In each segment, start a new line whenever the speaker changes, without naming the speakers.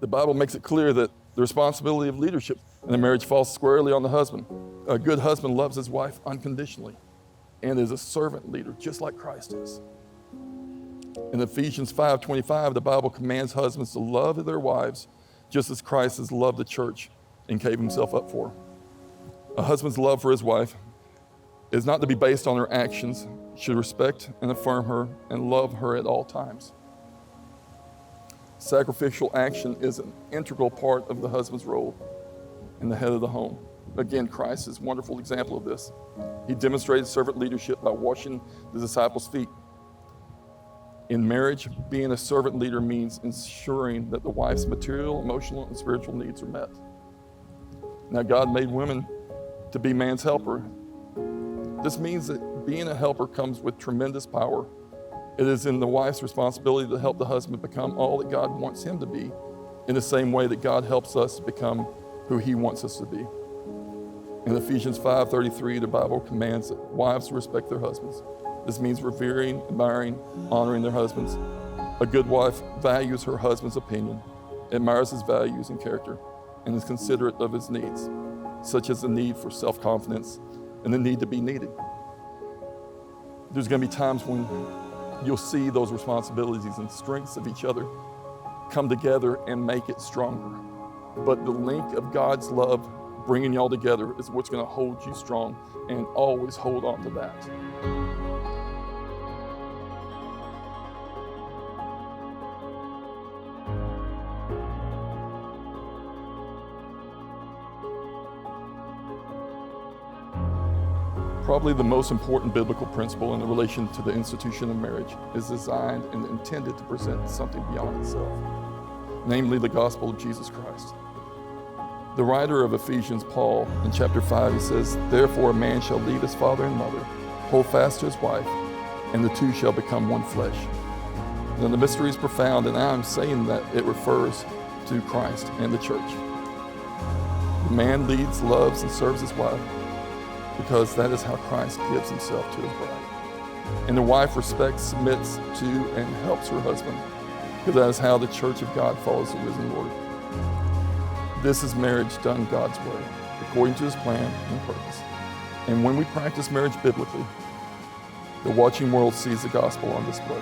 The Bible makes it clear that the responsibility of leadership in a marriage falls squarely on the husband. A good husband loves his wife unconditionally and is a servant leader, just like Christ is. In Ephesians 5:25, the Bible commands husbands to love their wives just as Christ has loved the church and gave himself up for her. A husband's love for his wife is not to be based on her actions, should respect and affirm her and love her at all times. Sacrificial action is an integral part of the husband's role in the head of the home. Again, Christ is a wonderful example of this. He demonstrated servant leadership by washing the disciples' feet. In marriage, being a servant leader means ensuring that the wife's material, emotional, and spiritual needs are met. Now, God made women to be man's helper. This means that being a helper comes with tremendous power. It is in the wife's responsibility to help the husband become all that God wants him to be, in the same way that God helps us become who he wants us to be. In Ephesians 5:33, the Bible commands that wives respect their husbands. This means revering, admiring, honoring their husbands. A good wife values her husband's opinion, admires his values and character, and is considerate of his needs, such as the need for self-confidence and the need to be needed. There's going to be times when you'll see those responsibilities and strengths of each other come together and make it stronger. But the link of God's love bringing y'all together is what's going to hold you strong, and always hold on to that. Probably the most important biblical principle in relation to the institution of marriage is designed and intended to present something beyond itself, namely the gospel of Jesus Christ. The writer of Ephesians, Paul, in chapter 5, he says, "Therefore a man shall leave his father and mother, hold fast to his wife, and the two shall become one flesh." Now the mystery is profound, and I'm saying that it refers to Christ and the church. The man leads, loves, and serves his wife because that is how Christ gives himself to his bride. And the wife respects, submits to, and helps her husband because that is how the church of God follows the risen Lord. This is marriage done God's way, according to his plan and purpose. And when we practice marriage biblically, the watching world sees the gospel on display,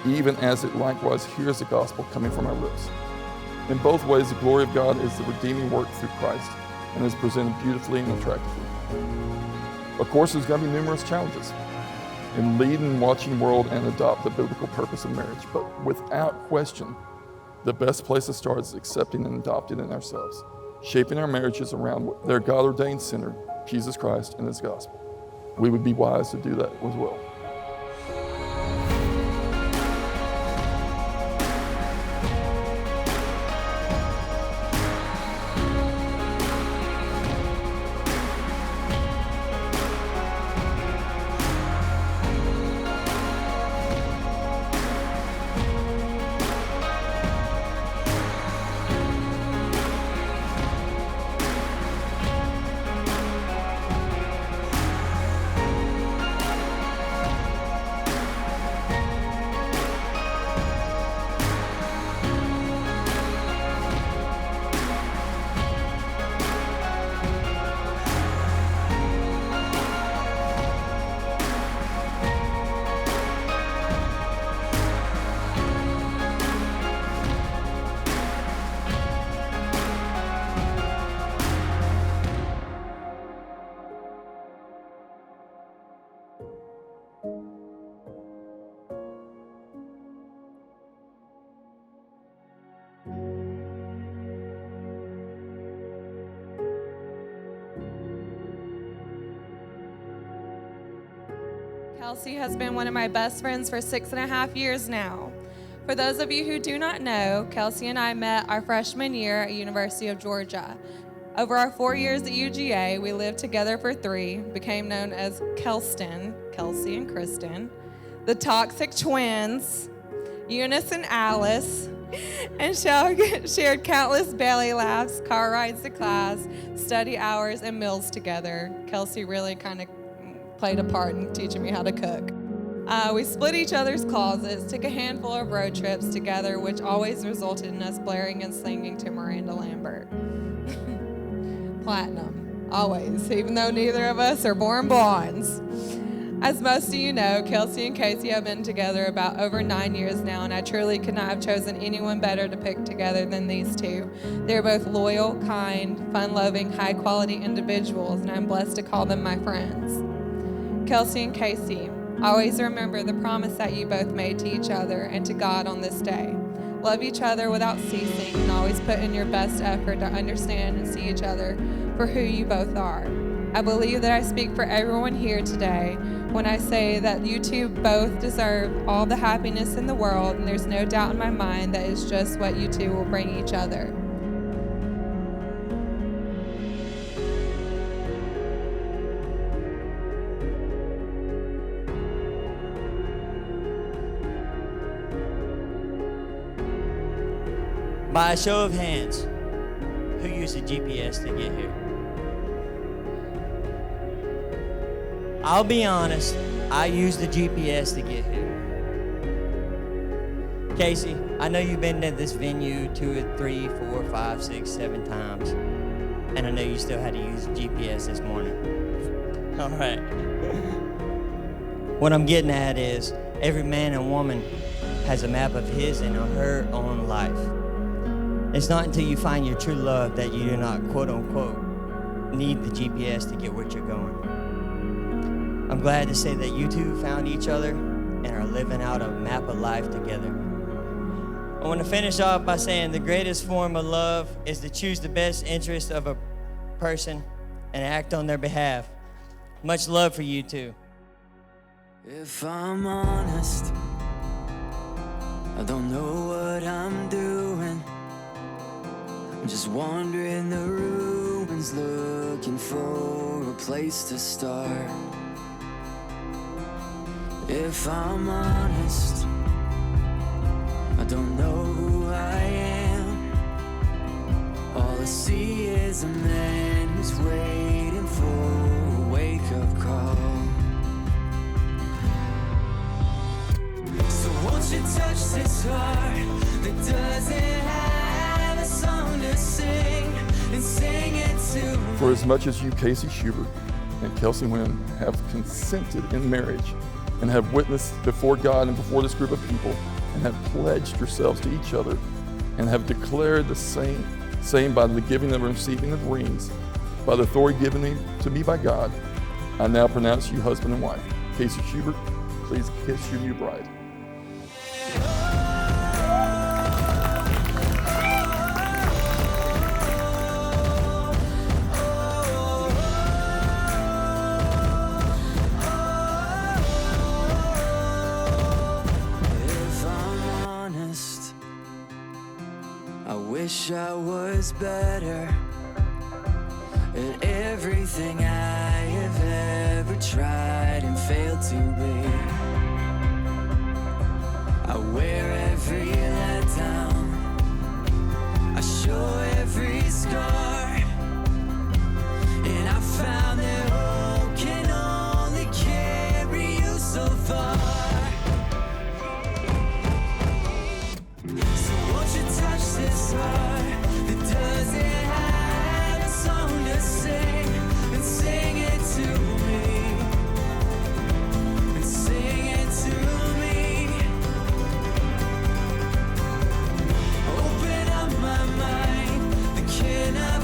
even as it likewise hears the gospel coming from our lips. In both ways, the glory of God is the redeeming work through Christ and is presented beautifully and attractively. Of course, there's going to be numerous challenges in leading and watching world and adopt the biblical purpose of marriage, but without question, the best place to start is accepting and adopting in ourselves, shaping our marriages around their God-ordained center, Jesus Christ and his gospel. We would be wise to do that as well.
Kelsi has been one of my best friends for 6.5 years now. For those of you who do not know, Kelsi and I met our freshman year at University of Georgia. Over our 4 years at UGA, we lived together for 3, became known as Kelston, Kelsi and Kristen, the Toxic Twins, Eunice and Alice, and shared countless belly laughs, car rides to class, study hours, and meals together. Kelsi really kind of played a part in teaching me how to cook. We split each other's closets, took a handful of road trips together, which always resulted in us blaring and singing to Miranda Lambert. Platinum, always, even though neither of us are born blondes. As most of you know, Kelsi and Casey have been together about over 9 years now, and I truly could not have chosen anyone better to pick together than these two. They're both loyal, kind, fun-loving, high-quality individuals, and I'm blessed to call them my friends. Kelsi and Casey, always remember the promise that you both made to each other and to God on this day. Love each other without ceasing, and always put in your best effort to understand and see each other for who you both are. I believe that I speak for everyone here today when I say that you two both deserve all the happiness in the world, and there's no doubt in my mind that it's just what you two will bring each other.
By a show of hands, who used a GPS to get here? I'll be honest, I used the GPS to get here. Casey, I know you've been to this venue 2 or 3, 4, 5, 6, 7 times, and I know you still had to use GPS this morning. All right. What I'm getting at is every man and woman has a map of his and her own life. It's not until you find your true love that you do not, quote unquote, need the GPS to get where you're going. I'm glad to say that you two found each other and are living out a map of life together. I want to finish off by saying the greatest form of love is to choose the best interest of a person and act on their behalf. Much love for you two.
If I'm honest, I don't know what I'm doing. I'm just wandering the ruins, looking for a place to start. If I'm honest, I don't know who I am. All I see is a man who's waiting for a wake-up call. So won't you touch this heart that doesn't have a song to sing, and sing it to me.
For as much as you, Casey Schubert and Kelsi Wynn, have consented in marriage and have witnessed before God and before this group of people and have pledged yourselves to each other and have declared the same by the giving and receiving of rings, by the authority given to me by God, I now pronounce you husband and wife. Casey Schubert, please kiss your new bride.
Wish I was better at everything I have ever tried and failed to be. I wear every letdown, I show every scar, and I found that hope can only carry you so far. So won't you touch this heart that doesn't have a song to sing, and sing it to me, and sing it to me. Open up my mind, the can of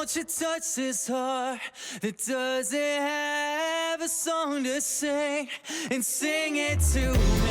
Won't you touch this heart that doesn't have a song to sing and sing it to me?